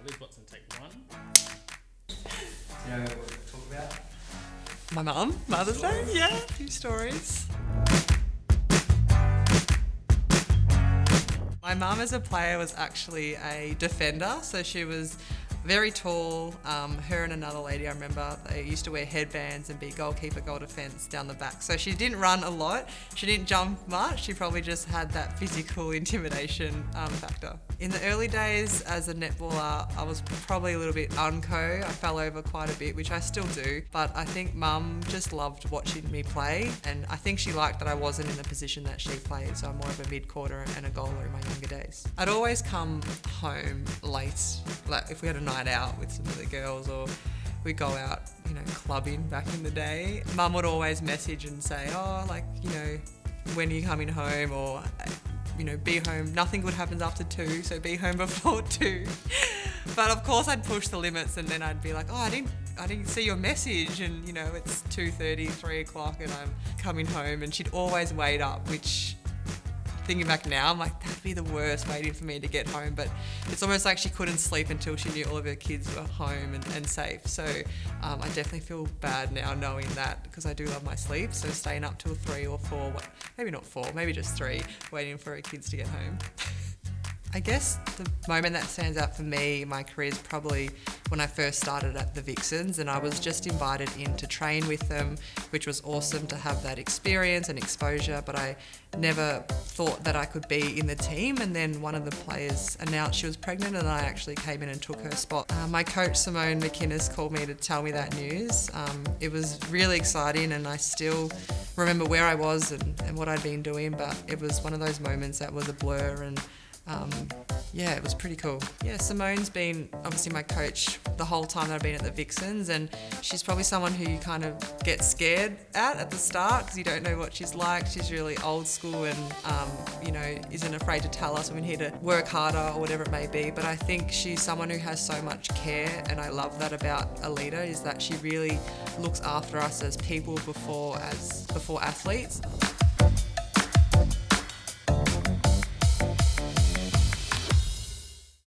Liz Watson, take one. You know what we're going to talk about? My mum, Mother's Day, yeah, a few stories. My mum as a player was actually a defender, so she was very tall. Her and another lady, I remember, they used to wear headbands and be goalkeeper, goal defence down the back. So she didn't run a lot, she didn't jump much, she probably just had that physical intimidation factor. In the early days as a netballer, I was probably a little bit unco. I fell over quite a bit, which I still do, but I think Mum just loved watching me play, and I think she liked that I wasn't in the position that she played, so I'm more of a mid-quarter and a goaler in my younger days. I'd always come home late, like if we had a night out with some of the girls, or we'd go out, clubbing back in the day. Mum would always message and say, when are you coming home, or be home. Nothing good happens after 2, so be home before 2. But of course I'd push the limits, and then I'd be like, I didn't see your message, and it's 2:30, 3 o'clock, and I'm coming home, and she'd always wait up, which, thinking back now, I'm like, that'd be the worst, waiting for me to get home. But it's almost like she couldn't sleep until she knew all of her kids were home and safe. So I definitely feel bad now knowing that, because I do love my sleep. So staying up till 3 or 4, maybe not 4, maybe just 3, waiting for her kids to get home. I guess the moment that stands out for me in my career is probably when I first started at the Vixens, and I was just invited in to train with them, which was awesome to have that experience and exposure, but I never thought that I could be in the team. And then one of the players announced she was pregnant, and I actually came in and took her spot. My coach Simone McInnes called me to tell me that news. It was really exciting, and I still remember where I was and what I'd been doing, but it was one of those moments that was a blur, and it was pretty cool. Yeah, Simone's been obviously my coach the whole time that I've been at the Vixens, and she's probably someone who you kind of get scared at the start, because you don't know what she's like. She's really old school and, isn't afraid to tell us when we're here to work harder or whatever it may be. But I think she's someone who has so much care, and I love that about a leader, is that she really looks after us as people before athletes.